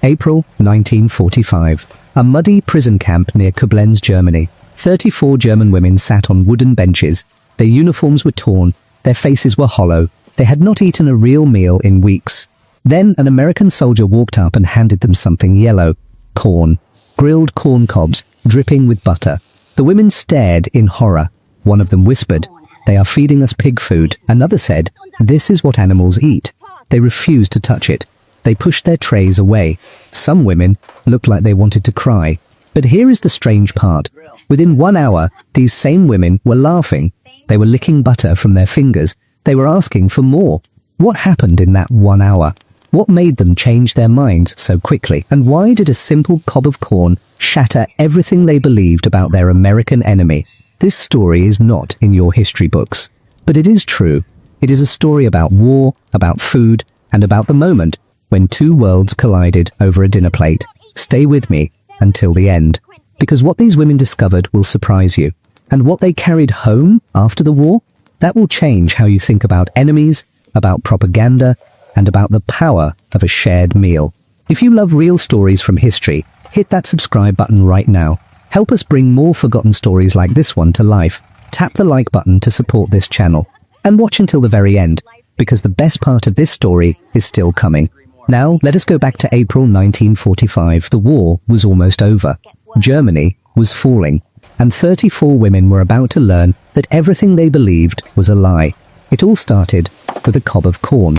April 1945. A muddy prison camp near Koblenz, Germany. 34 German women sat on wooden benches. Their uniforms were torn. Their faces were hollow. They had not eaten a real meal in weeks. Then an American soldier walked up and handed them something yellow. Corn. Grilled corn cobs, dripping with butter. The women stared in horror. One of them whispered, "They are feeding us pig food." Another said, "This is what animals eat." They refused to touch it. They pushed their trays away. Some women looked like they wanted to cry. But here is the strange part. Within 1 hour, these same women were laughing. They were licking butter from their fingers. They were asking for more. What happened in that 1 hour? What made them change their minds so quickly? And why did a simple cob of corn shatter everything they believed about their American enemy? This story is not in your history books, but it is true. It is a story about war, about food, and about the moment when two worlds collided over a dinner plate. Stay with me until the end, because what these women discovered will surprise you. And what they carried home after the war, that will change how you think about enemies, about propaganda, and about the power of a shared meal. If you love real stories from history, hit that subscribe button right now. Help us bring more forgotten stories like this one to life. Tap the like button to support this channel. And watch until the very end, because the best part of this story is still coming. Now, let us go back to April 1945. The war was almost over. Germany was falling, and 34 women were about to learn that everything they believed was a lie. It all started with a cob of corn.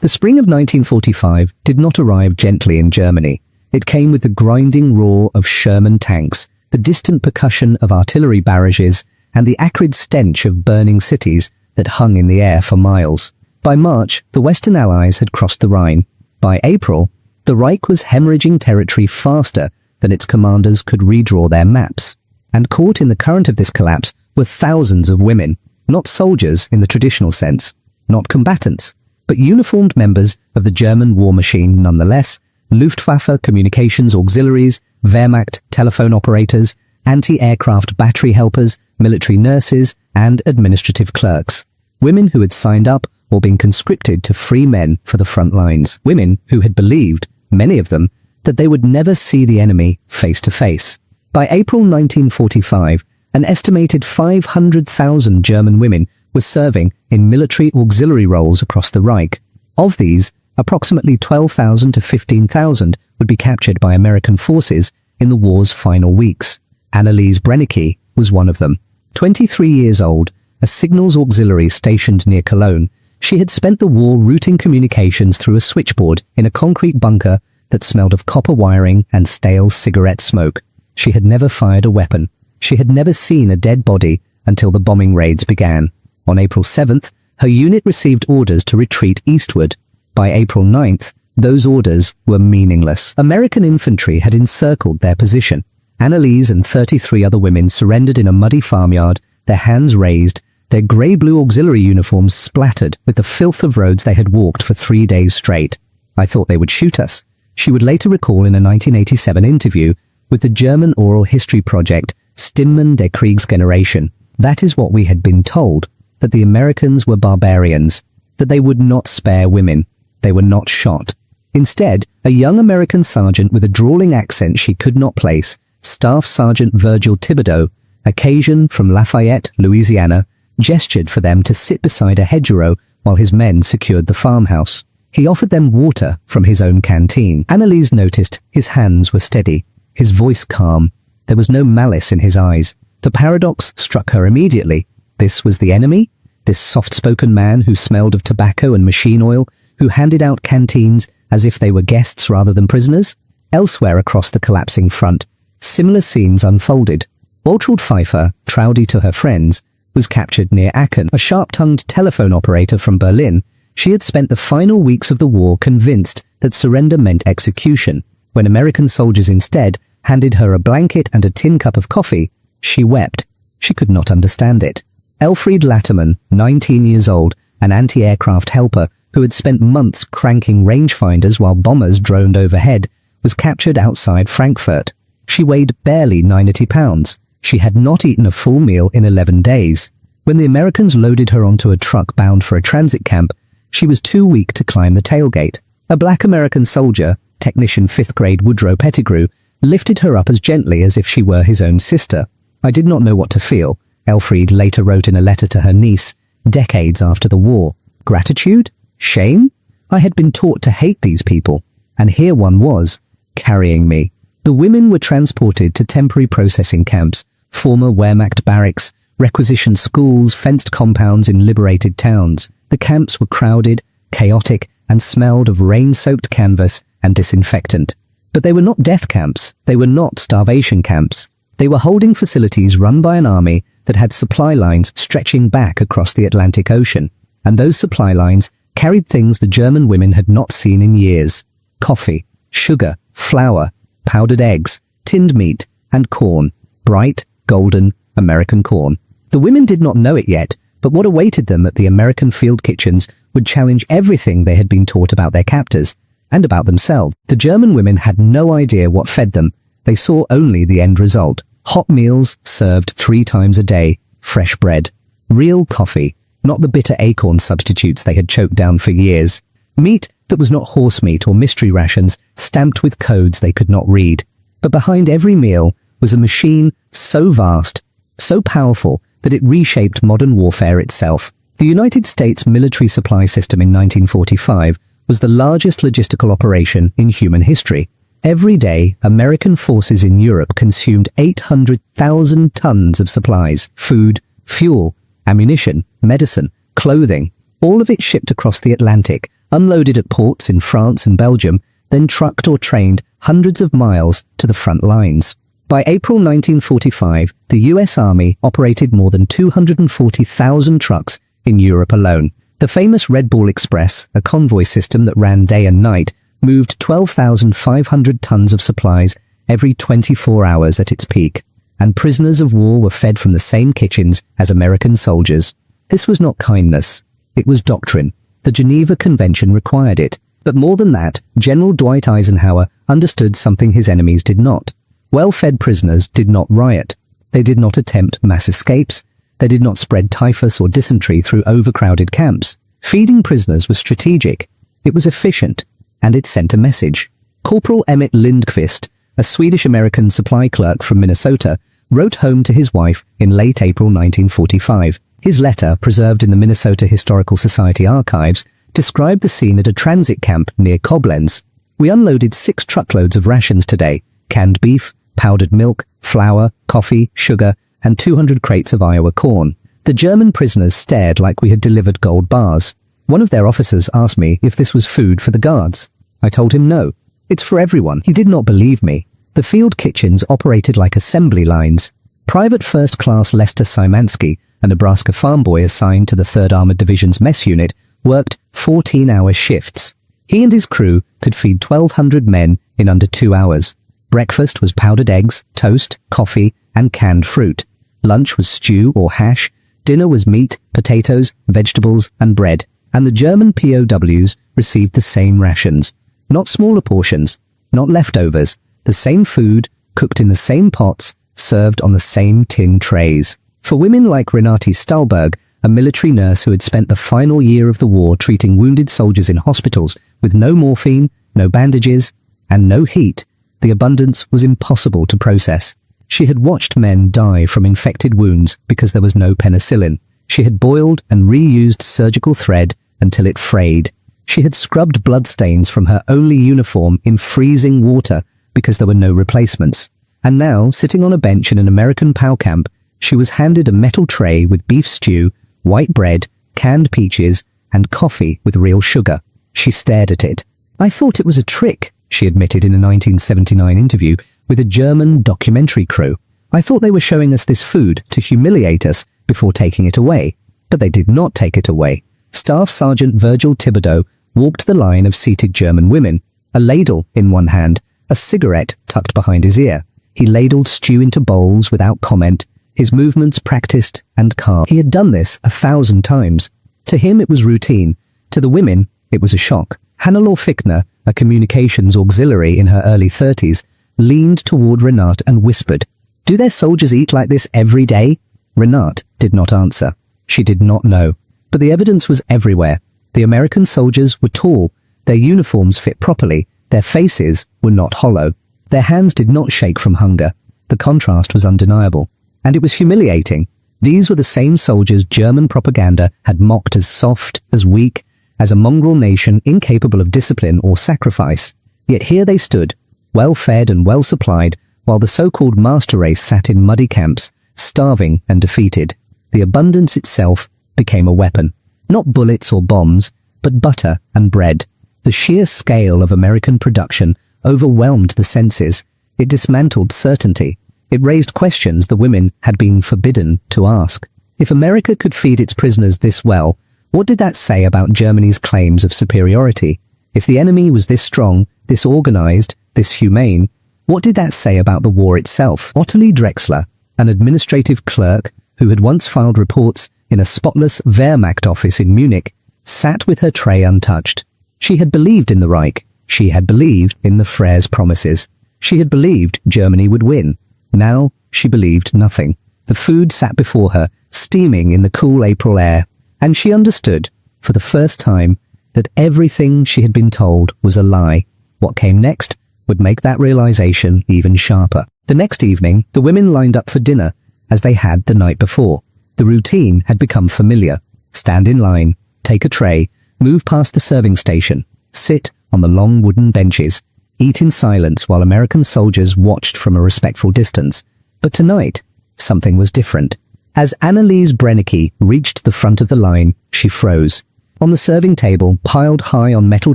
The spring of 1945 did not arrive gently in Germany. It came with the grinding roar of Sherman tanks, the distant percussion of artillery barrages, and the acrid stench of burning cities that hung in the air for miles. By March, the Western Allies had crossed the Rhine. By April, the Reich was hemorrhaging territory faster than its commanders could redraw their maps. And caught in the current of this collapse were thousands of women, not soldiers in the traditional sense, not combatants, but uniformed members of the German war machine nonetheless, Luftwaffe communications auxiliaries, Wehrmacht telephone operators, anti-aircraft battery helpers, military nurses, and administrative clerks. Women who had signed up or been conscripted to free men for the front lines. Women who had believed, many of them, that they would never see the enemy face to face. By April 1945, an estimated 500,000 German women were serving in military auxiliary roles across the Reich. Of these, approximately 12,000 to 15,000 would be captured by American forces in the war's final weeks. Anneliese Brennecke was one of them. 23 years old, a signals auxiliary stationed near Cologne, she had spent the war routing communications through a switchboard in a concrete bunker that smelled of copper wiring and stale cigarette smoke. She had never fired a weapon. She had never seen a dead body until the bombing raids began. On April 7th, her unit received orders to retreat eastward. By April 9th, those orders were meaningless. American infantry had encircled their position. Anneliese and 33 other women surrendered in a muddy farmyard, their hands raised, their grey-blue auxiliary uniforms splattered with the filth of roads they had walked for 3 days straight. "I thought they would shoot us," she would later recall in a 1987 interview with the German oral history project Stimmen der Kriegsgeneration. That is what we had been told, that the Americans were barbarians, that they would not spare women. They were not shot. Instead, a young American sergeant with a drawling accent she could not place, Staff Sergeant Virgil Thibodeau, a Cajun from Lafayette, Louisiana, gestured for them to sit beside a hedgerow while his men secured the farmhouse. He offered them water from his own canteen. Anneliese noticed his hands were steady, his voice calm. There was no malice in his eyes. The paradox struck her immediately. This was the enemy? This soft-spoken man who smelled of tobacco and machine oil, who handed out canteens as if they were guests rather than prisoners? Elsewhere across the collapsing front, similar scenes unfolded. Waltraud Pfeiffer, Troudy to her friends, was captured near Aachen. A sharp-tongued telephone operator from Berlin, she had spent the final weeks of the war convinced that surrender meant execution. When American soldiers instead handed her a blanket and a tin cup of coffee, she wept. She could not understand it. Elfried Latterman, 19 years old, an anti-aircraft helper who had spent months cranking rangefinders while bombers droned overhead, was captured outside Frankfurt. She weighed barely 90 pounds. She had not eaten a full meal in 11 days. When the Americans loaded her onto a truck bound for a transit camp, she was too weak to climb the tailgate. A black American soldier, technician 5th grade Woodrow Pettigrew, lifted her up as gently as if she were his own sister. I did not know what to feel, Elfriede later wrote in a letter to her niece, decades after the war. Gratitude? Shame? I had been taught to hate these people, and here one was, carrying me. The women were transported to temporary processing camps, former Wehrmacht barracks, requisition schools, fenced compounds in liberated towns. The camps were crowded, chaotic, and smelled of rain-soaked canvas and disinfectant. But they were not death camps. They were not starvation camps. They were holding facilities run by an army that had supply lines stretching back across the Atlantic Ocean. And those supply lines carried things the German women had not seen in years. Coffee, sugar, flour, powdered eggs, tinned meat, and corn. Bright, golden, American corn. The women did not know it yet, but what awaited them at the American field kitchens would challenge everything they had been taught about their captors, and about themselves. The German women had no idea what fed them. They saw only the end result. Hot meals served 3 times a day, fresh bread. Real coffee, not the bitter acorn substitutes they had choked down for years. Meat that was not horse meat or mystery rations, stamped with codes they could not read. But behind every meal was a machine so vast, so powerful, that it reshaped modern warfare itself. The United States military supply system in 1945 was the largest logistical operation in human history. Every day, American forces in Europe consumed 800,000 tons of supplies, food, fuel, ammunition, medicine, clothing, all of it shipped across the Atlantic, unloaded at ports in France and Belgium, then trucked or trained hundreds of miles to the front lines. By April 1945, the US Army operated more than 240,000 trucks in Europe alone. The famous Red Ball Express, a convoy system that ran day and night, moved 12,500 tons of supplies every 24 hours at its peak, and prisoners of war were fed from the same kitchens as American soldiers. This was not kindness. It was doctrine. The Geneva Convention required it. But more than that, General Dwight Eisenhower understood something his enemies did not. Well-fed prisoners did not riot. They did not attempt mass escapes. They did not spread typhus or dysentery through overcrowded camps. Feeding prisoners was strategic. It was efficient. And it sent a message. Corporal Emmett Lindqvist, a Swedish-American supply clerk from Minnesota, wrote home to his wife in late April 1945. His letter, preserved in the Minnesota Historical Society archives, described the scene at a transit camp near Koblenz. "We unloaded 6 truckloads of rations today, canned beef, powdered milk, flour, coffee, sugar, and 200 crates of Iowa corn. The German prisoners stared like we had delivered gold bars. One of their officers asked me if this was food for the guards. I told him no. It's for everyone. He did not believe me. The field kitchens operated like assembly lines. Private First Class Lester Szymanski, a Nebraska farm boy assigned to the 3rd Armored Division's mess unit, worked 14-hour shifts. He and his crew could feed 1,200 men in under 2 hours. Breakfast was powdered eggs, toast, coffee, and canned fruit. Lunch was stew or hash. Dinner was meat, potatoes, vegetables, and bread. And the German POWs received the same rations. Not smaller portions, not leftovers. The same food, cooked in the same pots, served on the same tin trays. For women like Renate Stahlberg, a military nurse who had spent the final year of the war treating wounded soldiers in hospitals with no morphine, no bandages, and no heat, the abundance was impossible to process. She had watched men die from infected wounds because there was no penicillin. She had boiled and reused surgical thread until it frayed. She had scrubbed bloodstains from her only uniform in freezing water because there were no replacements. And now, sitting on a bench in an American POW camp, she was handed a metal tray with beef stew, white bread, canned peaches, and coffee with real sugar. She stared at it. "I thought it was a trick," she admitted in a 1979 interview with a German documentary crew. "I thought they were showing us this food to humiliate us before taking it away." But they did not take it away. Staff Sergeant Virgil Thibodeau walked the line of seated German women, a ladle in one hand, a cigarette tucked behind his ear. He ladled stew into bowls without comment, his movements practiced and calm. He had done this 1,000 times. To him it was routine. To the women, it was a shock. Hannelore Fichtner, a communications auxiliary in her early 30s, leaned toward Renate and whispered, "Do their soldiers eat like this every day?" Renate did not answer. She did not know. But the evidence was everywhere. The American soldiers were tall. Their uniforms fit properly. Their faces were not hollow. Their hands did not shake from hunger. The contrast was undeniable. And it was humiliating. These were the same soldiers German propaganda had mocked as soft, as weak, as a mongrel nation incapable of discipline or sacrifice. Yet here they stood, well-fed and well-supplied, while the so-called master race sat in muddy camps, starving and defeated. The abundance itself became a weapon. Not bullets or bombs, but butter and bread. The sheer scale of American production overwhelmed the senses. It dismantled certainty. It raised questions the women had been forbidden to ask. If America could feed its prisoners this well, what did that say about Germany's claims of superiority? If the enemy was this strong, this organized, this humane, what did that say about the war itself? Ottilie Drexler, an administrative clerk who had once filed reports in a spotless Wehrmacht office in Munich, sat with her tray untouched. She had believed in the Reich. She had believed in the Freres' promises. She had believed Germany would win. Now she believed nothing. The food sat before her, steaming in the cool April air, and she understood, for the first time, that everything she had been told was a lie. What came next would make that realization even sharper. The next evening, the women lined up for dinner, as they had the night before. The routine had become familiar. Stand in line, take a tray, move past the serving station, sit on the long wooden benches, eat in silence while American soldiers watched from a respectful distance. But tonight, something was different. As Anneliese Brennecke reached the front of the line, she froze. On the serving table, piled high on metal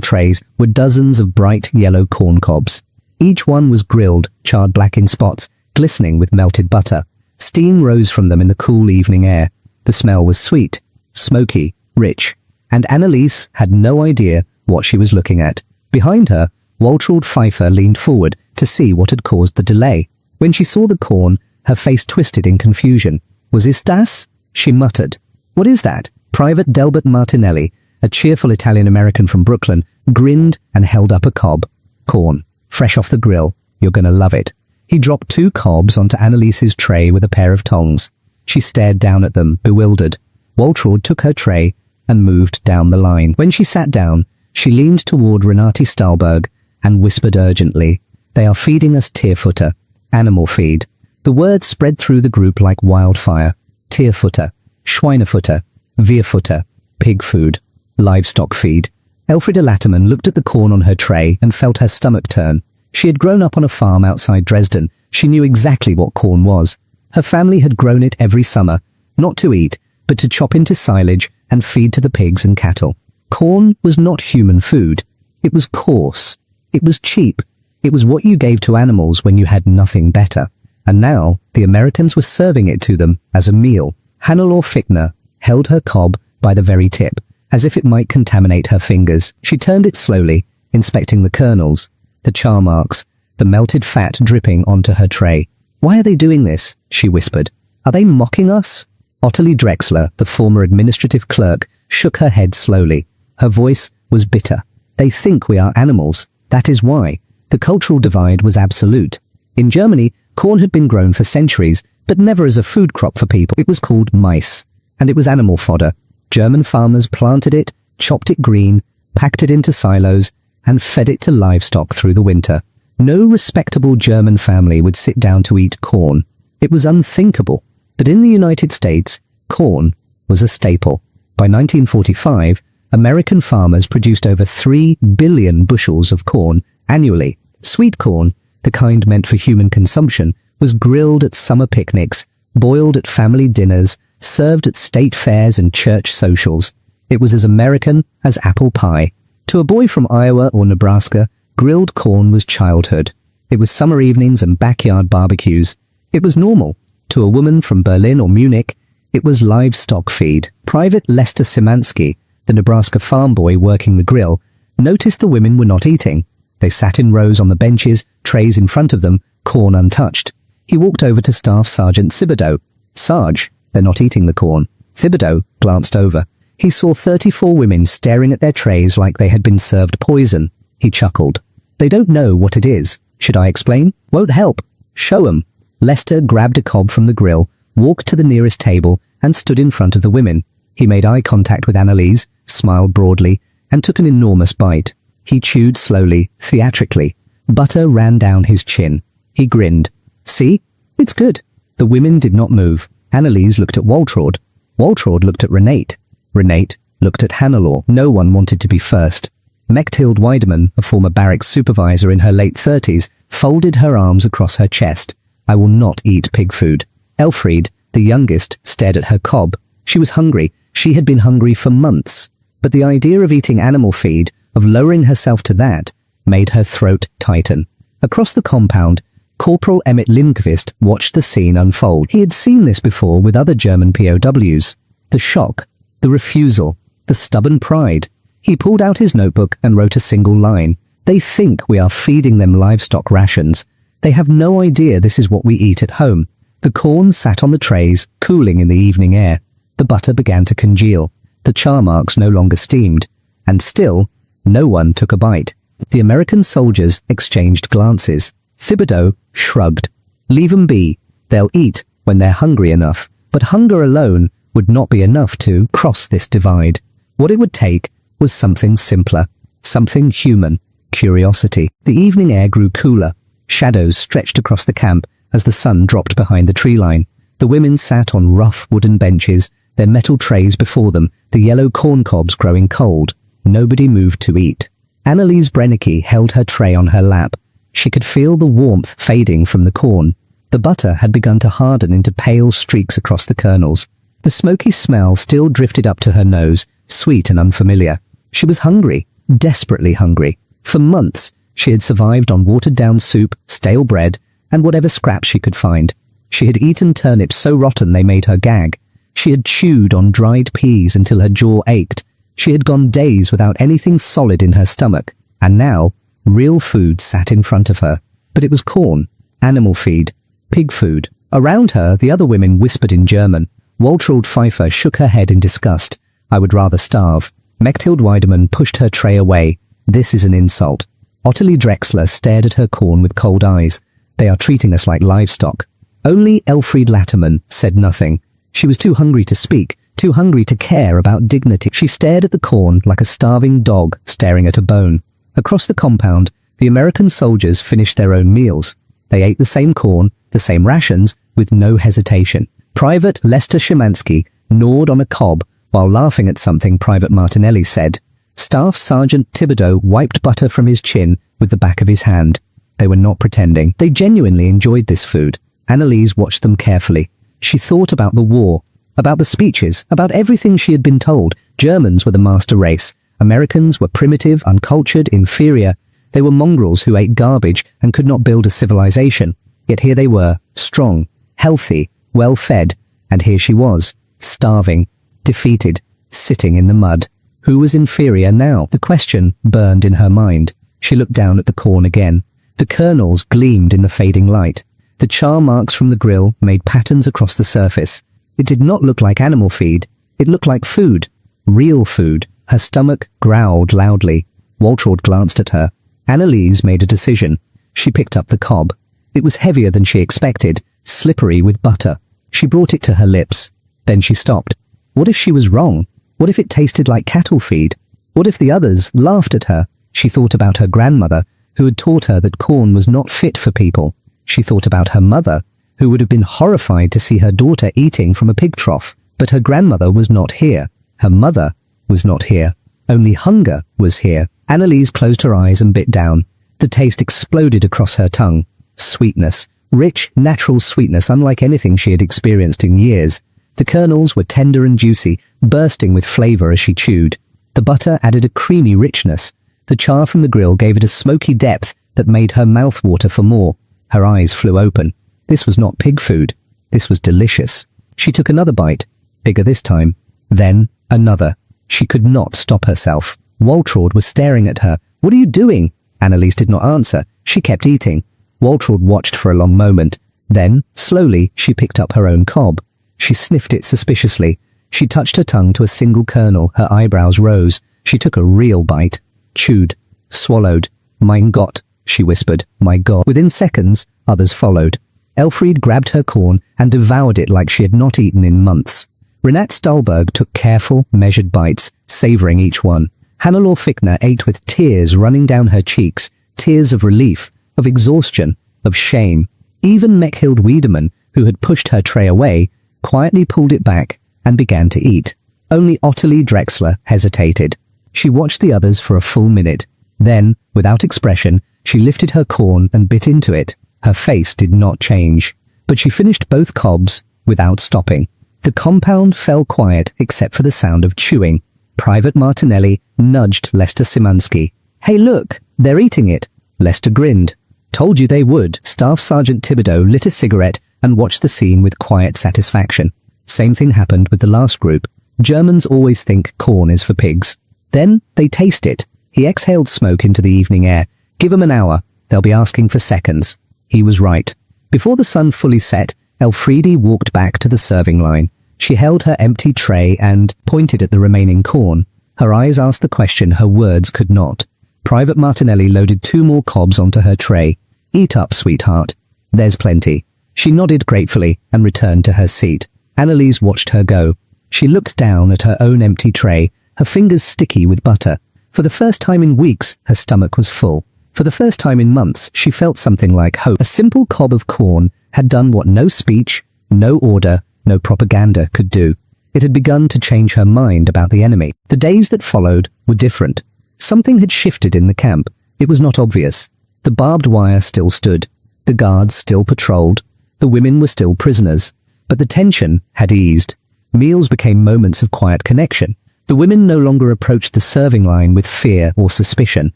trays, were dozens of bright yellow corn cobs. Each one was grilled, charred black in spots, glistening with melted butter. Steam rose from them in the cool evening air. The smell was sweet, smoky, rich, and Anneliese had no idea what she was looking at. Behind her, Waltraud Pfeiffer leaned forward to see what had caused the delay. When she saw the corn, her face twisted in confusion. "Was ist das?" she muttered. "What is that?" Private Delbert Martinelli, a cheerful Italian-American from Brooklyn, grinned and held up a cob. "Corn, fresh off the grill. You're gonna love it." He dropped 2 cobs onto Anneliese's tray with a pair of tongs. She stared down at them, bewildered. Waltraud took her tray and moved down the line. When she sat down, she leaned toward Renate Stahlberg and whispered urgently, "They are feeding us tierfutter, animal feed." The word spread through the group like wildfire. Tierfutter, Schweinefutter, Wehrfutter, pig food, livestock feed. Elfrida Latterman looked at the corn on her tray and felt her stomach turn. She had grown up on a farm outside Dresden. She knew exactly what corn was. Her family had grown it every summer, not to eat, but to chop into silage and feed to the pigs and cattle. Corn was not human food. It was coarse. It was cheap. It was what you gave to animals when you had nothing better. And now the Americans were serving it to them as a meal. Hannelore Fichtner held her cob by the very tip, as if it might contaminate her fingers. She turned it slowly, inspecting the kernels, the char marks, the melted fat dripping onto her tray. "Why are they doing this?" she whispered. "Are they mocking us?" Ottilie Drexler, the former administrative clerk, shook her head slowly. Her voice was bitter. "They think we are animals. That is why." The cultural divide was absolute. In Germany, corn had been grown for centuries, but never as a food crop for people. It was called mais, and it was animal fodder. German farmers planted it, chopped it green, packed it into silos, and fed it to livestock through the winter. No respectable German family would sit down to eat corn. It was unthinkable. But in the United States, corn was a staple. By 1945, American farmers produced over 3 billion bushels of corn annually. Sweet corn, the kind meant for human consumption, was grilled at summer picnics, boiled at family dinners, served at state fairs and church socials. It was as American as apple pie. To a boy from Iowa or Nebraska, grilled corn was childhood. It was summer evenings and backyard barbecues. It was normal. To a woman from Berlin or Munich, it was livestock feed. Private Lester Simansky, the Nebraska farm boy working the grill, noticed the women were not eating. They sat in rows on the benches, trays in front of them, corn untouched. He walked over to Staff Sergeant Thibodeau. "Sarge, they're not eating the corn." Thibodeau glanced over. He saw 34 women staring at their trays like they had been served poison. He chuckled. "They don't know what it is. Should I explain?" "Won't help. Show 'em." Lester grabbed a cob from the grill, walked to the nearest table, and stood in front of the women. He made eye contact with Anneliese, smiled broadly, and took an enormous bite. He chewed slowly, theatrically. Butter ran down his chin. He grinned. See? It's good. The women did not move. Anneliese looked at Waltraud. Waltraud looked at Renate. Renate looked at Hannelore. No one wanted to be first. Mechthild Weidemann, a former barracks supervisor in her late 30s, folded her arms across her chest. I will not eat pig food. Elfriede, the youngest, stared at her cob. She was hungry. She had been hungry for months. But the idea of eating animal feed, of lowering herself to that, made her throat tighten. Across the compound, Corporal Emmett Lindqvist watched the scene unfold. He had seen this before with other German POWs. The shock, the refusal, the stubborn pride. He pulled out his notebook and wrote a single line. They think we are feeding them livestock rations. They have no idea this is what we eat at home. The corn sat on the trays, cooling in the evening air. The butter began to congeal. The char marks no longer steamed. And still, no one took a bite. The American soldiers exchanged glances. Thibodeau shrugged. Leave 'em be. They'll eat when they're hungry enough. But hunger alone would not be enough to cross this divide. What it would take was something simpler. Something human. Curiosity. The evening air grew cooler. Shadows stretched across the camp as the sun dropped behind the tree line. The women sat on rough wooden benches, their metal trays before them, the yellow corn cobs growing cold. Nobody moved to eat. Anneliese Brennecke held her tray on her lap. She could feel the warmth fading from the corn. The butter had begun to harden into pale streaks across the kernels. The smoky smell still drifted up to her nose, sweet and unfamiliar. She was hungry, desperately hungry. For months, she had survived on watered-down soup, stale bread, and whatever scraps she could find. She had eaten turnips so rotten they made her gag. She had chewed on dried peas until her jaw ached. She had gone days without anything solid in her stomach. And now, real food sat in front of her. But it was corn, animal feed, pig food. Around her, the other women whispered in German. Waltraud Pfeiffer shook her head in disgust. I would rather starve. Mechthild Weidemann pushed her tray away. This is an insult. Ottilie Drexler stared at her corn with cold eyes. They are treating us like livestock. Only Elfriede Lattermann said nothing. She was too hungry to speak, too hungry to care about dignity. She stared at the corn like a starving dog staring at a bone. Across the compound, the American soldiers finished their own meals. They ate the same corn, the same rations, with no hesitation. Private Lester Szymanski gnawed on a cob while laughing at something Private Martinelli said. Staff Sergeant Thibodeau wiped butter from his chin with the back of his hand. They were not pretending. They genuinely enjoyed this food. Anneliese watched them carefully. She thought about the war, about the speeches, about everything she had been told. Germans were the master race. Americans were primitive, uncultured, inferior. They were mongrels who ate garbage and could not build a civilization. Yet here they were, strong, healthy, well-fed, and here she was, starving, defeated, sitting in the mud. Who was inferior now? The question burned in her mind. She looked down at the corn again. The kernels gleamed in the fading light. The char marks from the grill made patterns across the surface. It did not look like animal feed. It looked like food. Real food. Her stomach growled loudly. Waltraud glanced at her. Anneliese made a decision. She picked up the cob. It was heavier than she expected, slippery with butter. She brought it to her lips. Then she stopped. What if she was wrong? What if it tasted like cattle feed? What if the others laughed at her? She thought about her grandmother, who had taught her that corn was not fit for people. She thought about her mother, who would have been horrified to see her daughter eating from a pig trough. But her grandmother was not here. Her mother was not here. Only hunger was here. Anneliese closed her eyes and bit down. The taste exploded across her tongue. Sweetness. Rich, natural sweetness unlike anything she had experienced in years. The kernels were tender and juicy, bursting with flavor as she chewed. The butter added a creamy richness. The char from the grill gave it a smoky depth that made her mouth water for more. Her eyes flew open. This was not pig food. This was delicious. She took another bite, bigger this time. Then another. She could not stop herself. Waltraud was staring at her. What are you doing? Anneliese did not answer. She kept eating. Waltraud watched for a long moment. Then, slowly, she picked up her own cob. She sniffed it suspiciously. She touched her tongue to a single kernel. Her eyebrows rose. She took a real bite. Chewed. Swallowed. Mein Gott, she whispered. My God. Within seconds, others followed. Elfriede grabbed her corn and devoured it like she had not eaten in months. Renate Stahlberg took careful, measured bites, savoring each one. Hannelore Fichtner ate with tears running down her cheeks, tears of relief, of exhaustion, of shame. Even Mechthild Wiedemann, who had pushed her tray away, quietly pulled it back and began to eat. Only Ottilie Drexler hesitated. She watched the others for a full minute. Then, without expression, she lifted her corn and bit into it. Her face did not change, but she finished both cobs without stopping. The compound fell quiet except for the sound of chewing. Private Martinelli nudged Lester Szymanski. "Hey, look, they're eating it." Lester grinned. "Told you they would." Staff Sergeant Thibodeau lit a cigarette and watched the scene with quiet satisfaction. Same thing happened with the last group. Germans always think corn is for pigs. Then they taste it. He exhaled smoke into the evening air. "Give 'em an hour. They'll be asking for seconds." He was right. Before the sun fully set, Elfriede walked back to the serving line. She held her empty tray and pointed at the remaining corn. Her eyes asked the question her words could not. Private Martinelli loaded 2 more cobs onto her tray. "Eat up, sweetheart. There's plenty." She nodded gratefully and returned to her seat. Anneliese watched her go. She looked down at her own empty tray, her fingers sticky with butter. For the first time in weeks, her stomach was full. For the first time in months, she felt something like hope. A simple cob of corn had done what no speech, no order, no propaganda could do. It had begun to change her mind about the enemy. The days that followed were different. Something had shifted in the camp. It was not obvious. The barbed wire still stood. The guards still patrolled. The women were still prisoners. But the tension had eased. Meals became moments of quiet connection. The women no longer approached the serving line with fear or suspicion.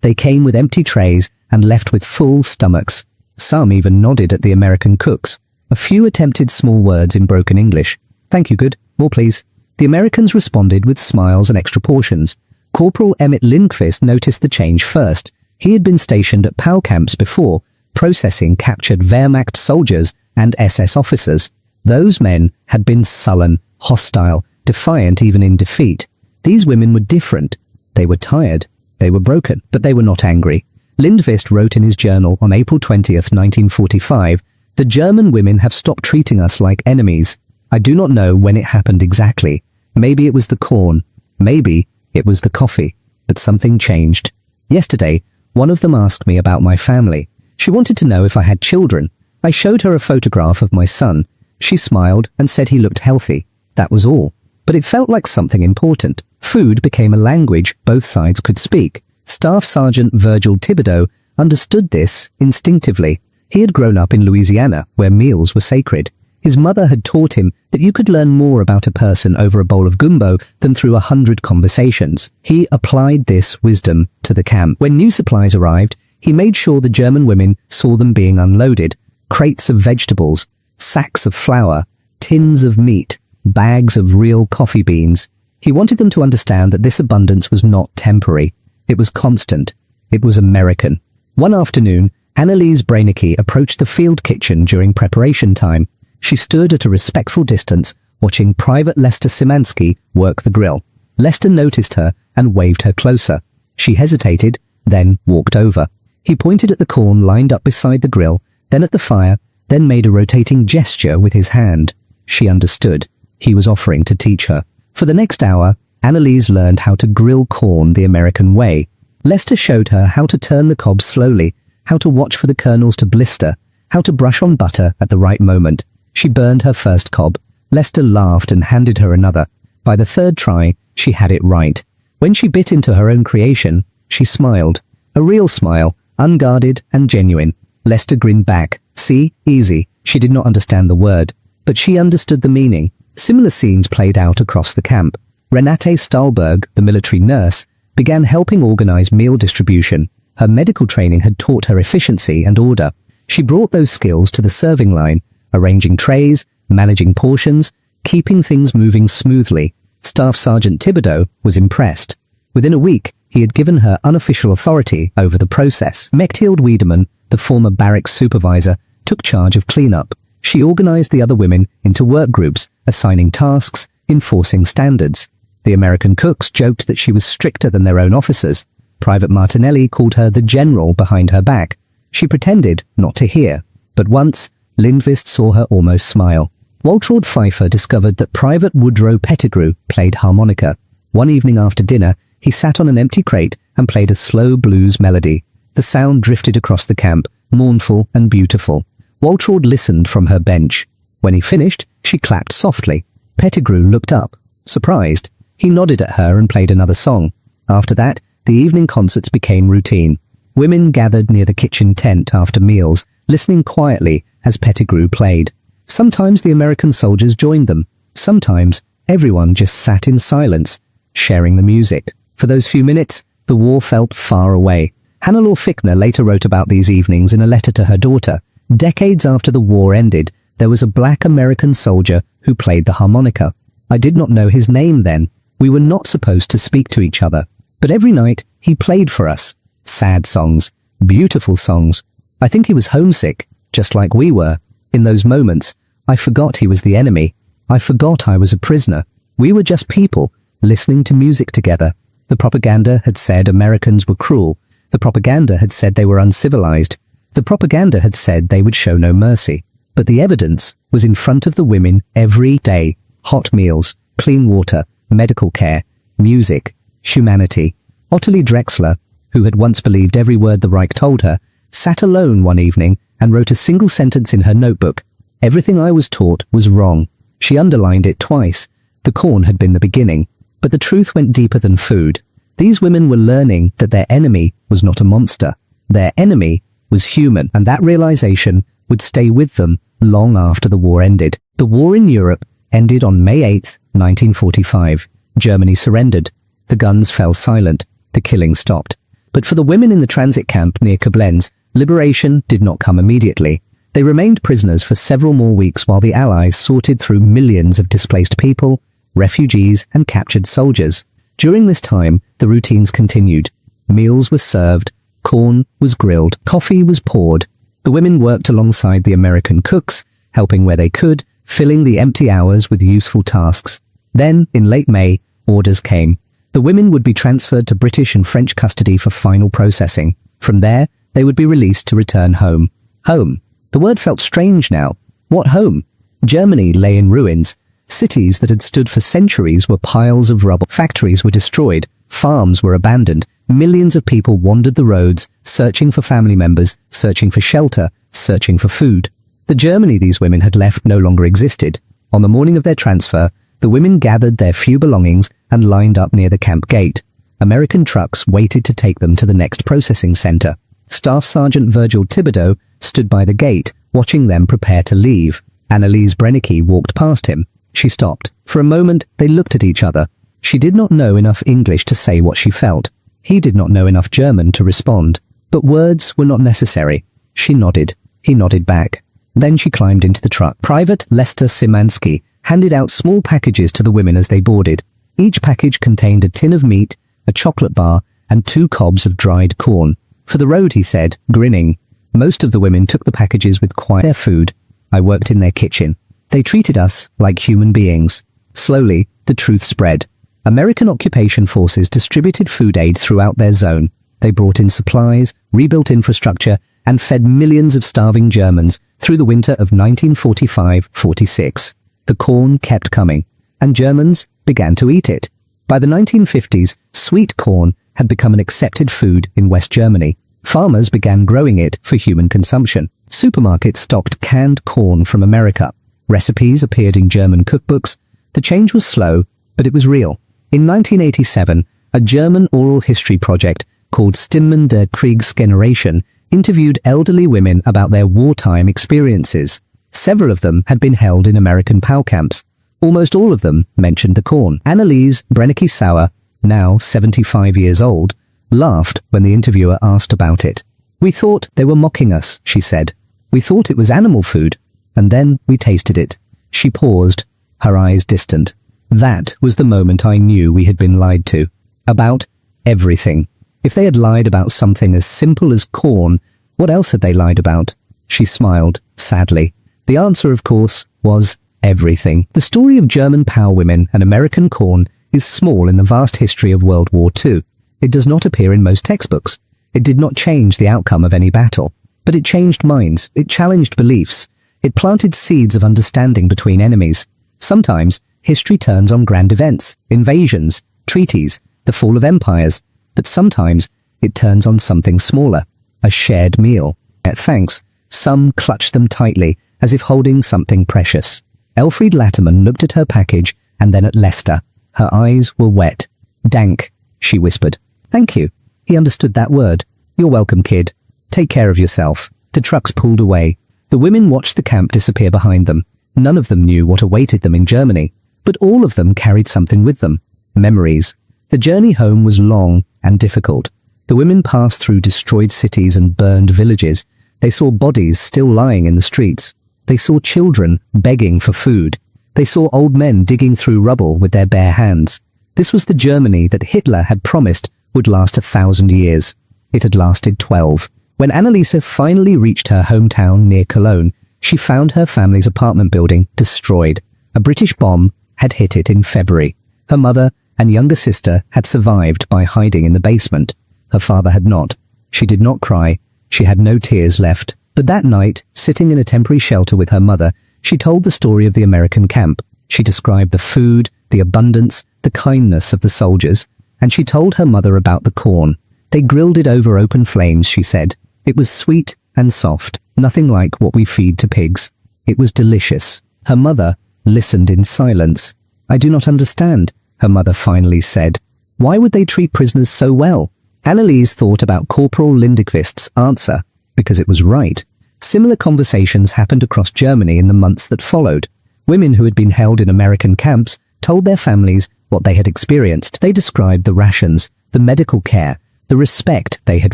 They came with empty trays and left with full stomachs. Some even nodded at the American cooks. A few attempted small words in broken English. "Thank you, good. More, please." The Americans responded with smiles and extra portions. Corporal Emmett Lindqvist noticed the change first. He had been stationed at POW camps before, processing captured Wehrmacht soldiers and SS officers. Those men had been sullen, hostile, defiant even in defeat. These women were different. They were tired. They were broken, but they were not angry. Lindqvist wrote in his journal on April 20th, 1945, "The German women have stopped treating us like enemies. I do not know when it happened exactly. Maybe it was the corn. Maybe it was the coffee. But something changed. Yesterday, one of them asked me about my family. She wanted to know if I had children. I showed her a photograph of my son. She smiled and said he looked healthy. That was all. But it felt like something important. Food became a language both sides could speak. Staff Sergeant Virgil Thibodeau understood this instinctively. He had grown up in Louisiana, where meals were sacred. His mother had taught him that you could learn more about a person over a bowl of gumbo than through 100 conversations. He applied this wisdom to the camp. When new supplies arrived, he made sure the German women saw them being unloaded. Crates of vegetables, sacks of flour, tins of meat, bags of real coffee beans. He wanted them to understand that this abundance was not temporary. It was constant. It was American. One afternoon, Anneliese Brainicke approached the field kitchen during preparation time. She stood at a respectful distance, watching Private Lester Szymanski work the grill. Lester noticed her and waved her closer. She hesitated, then walked over. He pointed at the corn lined up beside the grill, then at the fire, then made a rotating gesture with his hand. She understood. He was offering to teach her. For the next hour, Anneliese learned how to grill corn the American way. Lester showed her how to turn the cob slowly, how to watch for the kernels to blister, how to brush on butter at the right moment. She burned her first cob. Lester laughed and handed her another. By the third try, she had it right. When she bit into her own creation, she smiled. A real smile, unguarded and genuine. Lester grinned back. "See, easy." She did not understand the word, but she understood the meaning. Similar scenes played out across the camp. Renate Stahlberg, the military nurse, began helping organize meal distribution. Her medical training had taught her efficiency and order. She brought those skills to the serving line, arranging trays, managing portions, keeping things moving smoothly. Staff Sergeant Thibodeau was impressed. Within a week, he had given her unofficial authority over the process. Mechthild Wiedemann, the former barracks supervisor, took charge of cleanup. She organized the other women into work groups, assigning tasks, enforcing standards. The American cooks joked that she was stricter than their own officers. Private Martinelli called her the general behind her back. She pretended not to hear. But once, Lindqvist saw her almost smile. Waltraud Pfeiffer discovered that Private Woodrow Pettigrew played harmonica. One evening after dinner, He sat on an empty crate and played a slow blues melody. The sound drifted across the camp, mournful and beautiful. Waltraud listened from her bench. When he finished, she clapped softly. Pettigrew looked up, surprised. He nodded at her and played another song. After that, the evening concerts became routine. Women gathered near the kitchen tent after meals, listening quietly as Pettigrew played. Sometimes the American soldiers joined them. Sometimes everyone just sat in silence, sharing the music. For those few minutes, the war felt far away. Hannelore Fichtner later wrote about these evenings in a letter to her daughter. Decades after the war ended, there was a black American soldier who played the harmonica. I did not know his name then. We were not supposed to speak to each other. But every night, he played for us. Sad songs, beautiful songs. I think he was homesick, just like we were. In those moments, I forgot he was the enemy. I forgot I was a prisoner. We were just people, listening to music together. The propaganda had said Americans were cruel. The propaganda had said they were uncivilized. The propaganda had said they would show no mercy. But the evidence was in front of the women every day. Hot meals, clean water, medical care, music, humanity. Ottilie Drexler, who had once believed every word the Reich told her, sat alone one evening and wrote a single sentence in her notebook. Everything I was taught was wrong. She underlined it twice. The corn had been the beginning, but the truth went deeper than food. These women were learning that their enemy was not a monster. Their enemy was human, and that realization would stay with them long after the war ended. The war in Europe ended on May 8, 1945. Germany surrendered. The guns fell silent. The killing stopped. But for the women in the transit camp near Koblenz, liberation did not come immediately. They remained prisoners for several more weeks while the Allies sorted through millions of displaced people, refugees, and captured soldiers. During this time, the routines continued. Meals were served, corn was grilled, coffee was poured. The women worked alongside the American cooks, helping where they could, filling the empty hours with useful tasks. Then, in late May, orders came. The women would be transferred to British and French custody for final processing. From there, they would be released to return home. Home. The word felt strange now. What home? Germany lay in ruins. Cities that had stood for centuries were piles of rubble. Factories were destroyed. Farms were abandoned. Millions of people wandered the roads, searching for family members, searching for shelter, searching for food. The Germany these women had left no longer existed. On the morning of their transfer, the women gathered their few belongings and lined up near the camp gate. American trucks waited to take them to the next processing center. Staff Sergeant Virgil Thibodeau stood by the gate, watching them prepare to leave. Anneliese Brennecke walked past him. She stopped. For a moment, they looked at each other. She did not know enough English to say what she felt. He did not know enough German to respond. But words were not necessary. She nodded. He nodded back. Then she climbed into the truck. Private Lester Szymanski handed out small packages to the women as they boarded. Each package contained a tin of meat, a chocolate bar, and 2 cobs of dried corn. For the road, he said, grinning. Most of the women took the packages with their food. I worked in their kitchen. They treated us like human beings. Slowly, the truth spread. American occupation forces distributed food aid throughout their zone. They brought in supplies, rebuilt infrastructure, and fed millions of starving Germans through the winter of 1945-46. The corn kept coming, and Germans began to eat it. By the 1950s, sweet corn had become an accepted food in West Germany. Farmers began growing it for human consumption. Supermarkets stocked canned corn from America. Recipes appeared in German cookbooks. The change was slow, but it was real. In 1987, a German oral history project called Stimmen der Kriegsgeneration interviewed elderly women about their wartime experiences. Several of them had been held in American POW camps. Almost all of them mentioned the corn. Anneliese Brennecke-Sauer, now 75 years old, laughed when the interviewer asked about it. We thought they were mocking us, she said. We thought it was animal food, and then we tasted it. She paused, her eyes distant. That was the moment I knew we had been lied to. About everything. If they had lied about something as simple as corn, what else had they lied about? She smiled, sadly. The answer, of course, was everything. The story of German POW women and American corn is small in the vast history of World War II. It does not appear in most textbooks. It did not change the outcome of any battle. But it changed minds. It challenged beliefs. It planted seeds of understanding between enemies. Sometimes, history turns on grand events, invasions, treaties, the fall of empires, but sometimes it turns on something smaller, a shared meal. At thanks, some clutched them tightly, as if holding something precious. Elfriede Latterman looked at her package and then at Lester. Her eyes were wet. "Dank," she whispered. "Thank you." He understood that word. "You're welcome, kid. Take care of yourself." The trucks pulled away. The women watched the camp disappear behind them. None of them knew what awaited them in Germany, but all of them carried something with them. Memories. The journey home was long and difficult. The women passed through destroyed cities and burned villages. They saw bodies still lying in the streets. They saw children begging for food. They saw old men digging through rubble with their bare hands. This was the Germany that Hitler had promised would last 1,000 years. It had lasted 12. When Anneliese finally reached her hometown near Cologne, she found her family's apartment building destroyed. A British bomb had hit it in February. Her mother and younger sister had survived by hiding in the basement. Her father had not. She did not cry. She had no tears left. But that night, sitting in a temporary shelter with her mother, she told the story of the American camp. She described the food, the abundance, the kindness of the soldiers, and she told her mother about the corn. They grilled it over open flames, she said. It was sweet and soft, nothing like what we feed to pigs. It was delicious. Her mother listened in silence. "I do not understand," her mother finally said. "Why would they treat prisoners so well?" Anneliese thought about Corporal Lindequist's answer, because it was right. Similar conversations happened across Germany in the months that followed. Women who had been held in American camps told their families what they had experienced. They described the rations, the medical care, the respect they had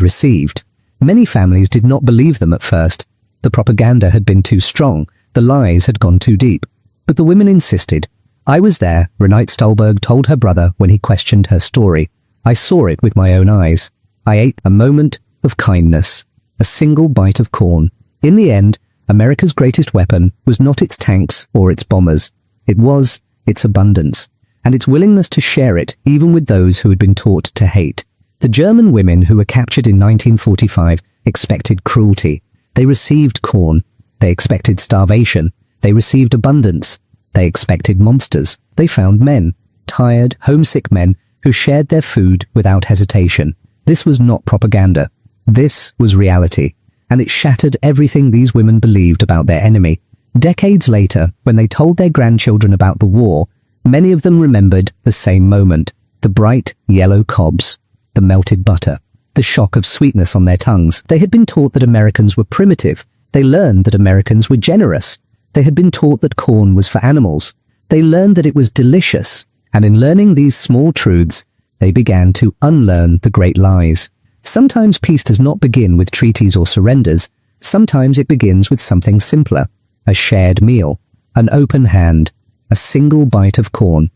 received. Many families did not believe them at first. The propaganda had been too strong, the lies had gone too deep. But the women insisted. "I was there," Renate Stolberg told her brother when he questioned her story. "I saw it with my own eyes. I ate a moment of kindness, a single bite of corn." In the end, America's greatest weapon was not its tanks or its bombers. It was its abundance, and its willingness to share it even with those who had been taught to hate. The German women who were captured in 1945 expected cruelty. They received corn. They expected starvation. They received abundance. They expected monsters. They found men, tired, homesick men who shared their food without hesitation. This was not propaganda. This was reality, and it shattered everything these women believed about their enemy. Decades later, when they told their grandchildren about the war, many of them remembered the same moment: the bright yellow cobs, the melted butter, the shock of sweetness on their tongues. They had been taught that Americans were primitive. They learned that Americans were generous. They had been taught that corn was for animals. They learned that it was delicious, and in learning these small truths, they began to unlearn the great lies. Sometimes peace does not begin with treaties or surrenders. Sometimes it begins with something simpler: a shared meal, an open hand, a single bite of corn.